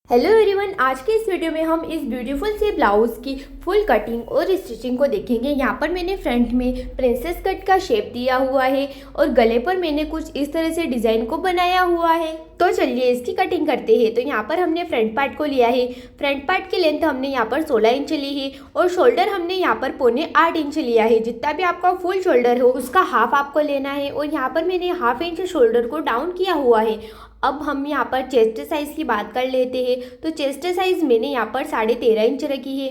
Hello everyone, आज के इस वीडियो में हम इस ब्यूटीफुल से ब्लाउज की फुल कटिंग और स्टिचिंग को देखेंगे। यहाँ पर मैंने फ्रंट में प्रिंसेस कट का शेप दिया हुआ है और गले पर मैंने कुछ इस तरह से डिजाइन को बनाया हुआ है। तो चलिए इसकी कटिंग करते हैं। तो यहाँ पर हमने फ्रंट पार्ट को लिया है। फ्रंट पार्ट की लेंथ हमने यहाँ पर 16 इंच ली है और शोल्डर हमने यहाँ पर 7.25 इंच लिया है। जितना भी आपका फुल शोल्डर हो उसका हाफ आपको लेना है और यहाँ पर मैंने हाफ इंच शोल्डर को डाउन किया हुआ है। अब हम यहाँ पर चेस्ट साइज़ की बात कर लेते हैं। तो चेस्ट साइज़ मैंने यहाँ पर 13.5 इंच रखी है।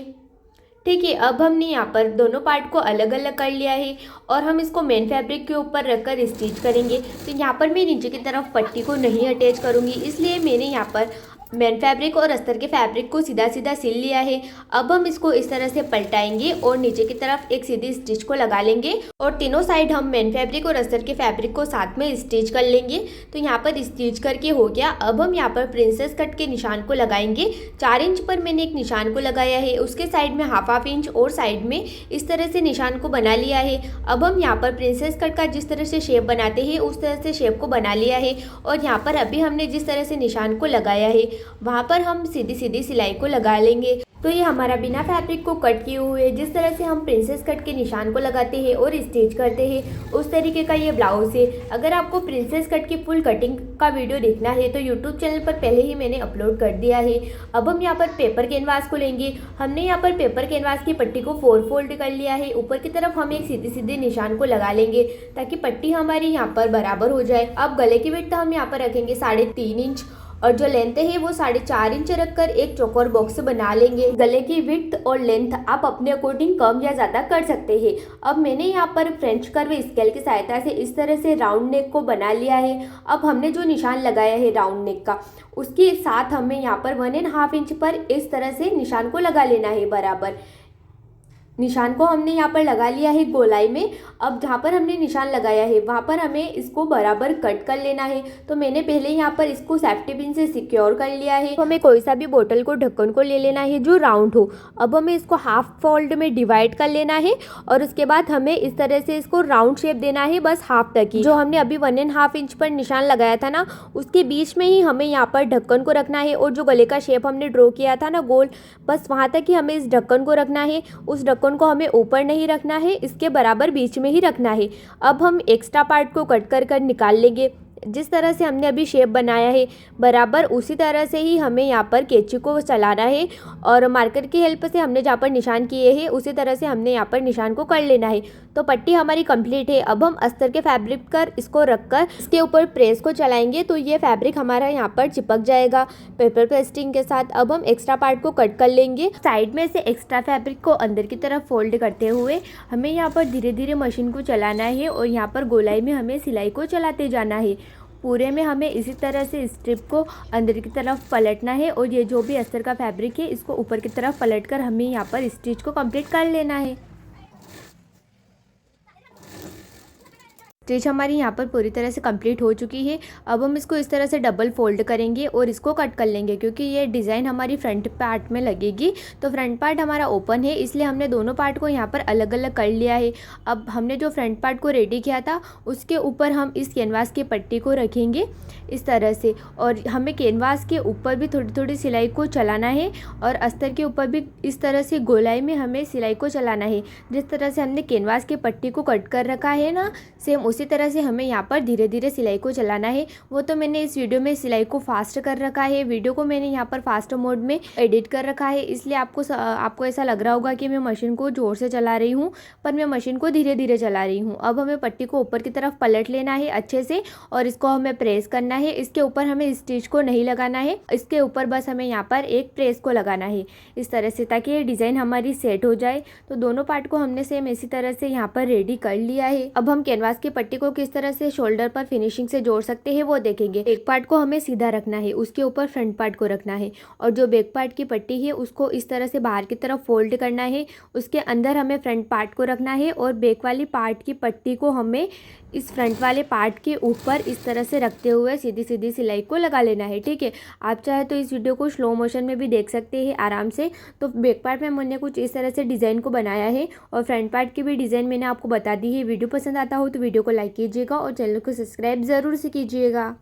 ठीक है, अब हमने यहाँ पर दोनों पार्ट को अलग अलग कर लिया है और हम इसको मेन फैब्रिक के ऊपर रखकर स्टिच करेंगे। तो यहाँ पर मैं नीचे की तरफ पट्टी को नहीं अटैच करूँगी, इसलिए मैंने यहाँ पर मेन फैब्रिक और अस्तर के फैब्रिक को सीधा सीधा सिल लिया है। अब हम इसको इस तरह से पलटाएंगे और नीचे की तरफ एक सीधी स्टिच को लगा लेंगे और तीनों साइड हम मेन फैब्रिक और अस्तर के फैब्रिक को साथ में स्टिच कर लेंगे। तो यहाँ पर स्टिच करके हो गया। अब हम यहाँ पर प्रिंसेस कट के निशान को लगाएंगे। 4 इंच पर मैंने एक निशान को लगाया है, उसके साइड में हाफ इंच और साइड में इस तरह से निशान को बना लिया है। अब हम यहाँ पर प्रिंसेस कट का जिस तरह से शेप बनाते हैं उस तरह से शेप को बना लिया है और यहाँ पर अभी हमने जिस तरह से निशान को लगाया है वहाँ पर हम सीधी सीधी सिलाई को लगा लेंगे। तो ये हमारा बिना फैब्रिक को कट किए हुए जिस तरह से हम प्रिंसेस कट के निशान को लगाते हैं और स्टिच करते हैं उस तरीके का ये ब्लाउज है। अगर आपको प्रिंसेस कट की फुल कटिंग का वीडियो देखना है तो यूट्यूब चैनल पर पहले ही मैंने अपलोड कर दिया है। अब हम यहाँ पर पेपर कैनवास को लेंगे। हमने यहाँ पर पेपर कैनवास की पट्टी को 4 फोल्ड कर लिया है। ऊपर की तरफ हम एक सीधे सीधे निशान को लगा लेंगे ताकि पट्टी हमारी यहाँ पर बराबर हो जाए। अब गले की विड्थ हम यहाँ पर रखेंगे 3.5 इंच और जो लेंथ है वो 4.5 इंच रखकर एक चौकोर बॉक्स बना लेंगे। गले की विड्थ और लेंथ आप अपने अकॉर्डिंग कम या ज़्यादा कर सकते हैं। अब मैंने यहाँ पर फ्रेंच कर्व स्केल की सहायता से इस तरह से राउंड नेक को बना लिया है। अब हमने जो निशान लगाया है राउंड नेक का उसके साथ हमें यहाँ पर 1.5 इंच पर इस तरह से निशान को लगा लेना है। बराबर निशान को हमने यहाँ पर लगा लिया है गोलाई में। अब जहाँ पर हमने निशान लगाया है वहाँ पर हमें इसको बराबर कट कर लेना है। तो मैंने पहले यहाँ पर इसको सेफ्टी पिन से सिक्योर कर लिया है। तो हमें कोई सा भी बोतल को ढक्कन को ले लेना है जो राउंड हो। अब हमें इसको हाफ फोल्ड में डिवाइड कर लेना है और उसके बाद हमें इस तरह से इसको राउंड शेप देना है, बस हाफ तक ही। जो हमने अभी 1.5 इंच पर निशान लगाया था ना उसके बीच में ही हमें यहाँ पर ढक्कन को रखना है और जो गले का शेप हमने ड्रॉ किया था ना गोल, बस वहाँ तक ही हमें इस ढक्कन को रखना है। उस ढक्कन को हमें ऊपर नहीं रखना है, इसके बराबर बीच में ही रखना है। अब हम एक्स्ट्रा पार्ट को कट कर निकाल लेंगे। जिस तरह से हमने अभी शेप बनाया है बराबर उसी तरह से ही हमें यहाँ पर कैंची को चलाना है और मार्कर की हेल्प से हमने जहाँ पर निशान किए हैं उसी तरह से हमने यहाँ पर निशान को कर लेना है। तो पट्टी हमारी कंप्लीट है। अब हम अस्तर के फैब्रिक पर इसको रखकर इसके ऊपर प्रेस को चलाएंगे तो ये फैब्रिक हमारा यहाँ पर चिपक जाएगा पेपर पेस्टिंग के साथ। अब हम एक्स्ट्रा पार्ट को कट कर लेंगे। साइड में से एक्स्ट्रा फैब्रिक को अंदर की तरफ फोल्ड करते हुए हमें यहाँ पर धीरे धीरे मशीन को चलाना है और यहाँ पर गोलाई में हमें सिलाई को चलाते जाना है। पूरे में हमें इसी तरह से स्ट्रिप को अंदर की तरफ पलटना है और ये जो भी अस्तर का फैब्रिक है इसको ऊपर की तरफ पलटकर हमें यहाँ पर स्टिच को कंप्लीट कर लेना है। स्टिच हमारी यहाँ पर पूरी तरह से कंप्लीट हो चुकी है। अब हम इसको इस तरह से डबल फोल्ड करेंगे और इसको कट कर लेंगे क्योंकि ये डिज़ाइन हमारी फ्रंट पार्ट में लगेगी। तो फ्रंट पार्ट हमारा ओपन है इसलिए हमने दोनों पार्ट को यहाँ पर अलग अलग कर लिया है। अब हमने जो फ्रंट पार्ट को रेडी किया था उसके ऊपर हम इस कैनवास की पट्टी को रखेंगे इस तरह से और हमें कैनवास के ऊपर भी थोड़ी थोड़ी सिलाई को चलाना है और अस्तर के ऊपर भी इस तरह से गोलाई में हमें सिलाई को चलाना है। जिस तरह से हमने कैनवास की पट्टी को कट कर रखा है ना सेम उसी तरह से हमें यहाँ पर धीरे धीरे सिलाई को चलाना है। वो तो मैंने इस वीडियो में सिलाई को फास्ट कर रखा है। वीडियो को मैंने यहाँ पर फास्ट मोड में एडिट कर रखा है इसलिए आपको ऐसा लग रहा होगा कि मैं मशीन को ज़ोर से चला रही हूँ, पर मैं मशीन को धीरे धीरे चला रही हूँ। अब हमें पट्टी को ऊपर की तरफ पलट लेना है अच्छे से और इसको हमें प्रेस करना है। इसके ऊपर हमें स्टिच को नहीं लगाना है, इसके ऊपर बस हमें यहाँ पर एक प्रेस को लगाना है इस तरह से ताकि ये डिज़ाइन हमारी सेट हो जाए। तो दोनों पार्ट को हमने सेम इसी तरह से यहाँ पर रेडी कर लिया है। अब हम कैनवास की पट्टी को किस तरह से शोल्डर पर फिनिशिंग से जोड़ सकते हैं वो देखेंगे। एक पार्ट को हमें सीधा रखना है, उसके ऊपर फ्रंट पार्ट को रखना है और जो बैक पार्ट की पट्टी है उसको इस तरह से बाहर की तरफ फोल्ड करना है। उसके अंदर हमें फ्रंट पार्ट को रखना है और बैक वाली पार्ट की पट्टी को हमें इस फ्रंट वाले पार्ट के ऊपर इस तरह से रखते हुए सीधी सीधी सिलाई को लगा लेना है। ठीक है, आप चाहे तो इस वीडियो को स्लो मोशन में भी देख सकते हैं आराम से। तो बैक पार्ट में मैंने कुछ इस तरह से डिज़ाइन को बनाया है और फ्रंट पार्ट की भी डिज़ाइन मैंने आपको बता दी है। वीडियो पसंद आता हो तो वीडियो को लाइक कीजिएगा और चैनल को सब्सक्राइब ज़रूर से कीजिएगा।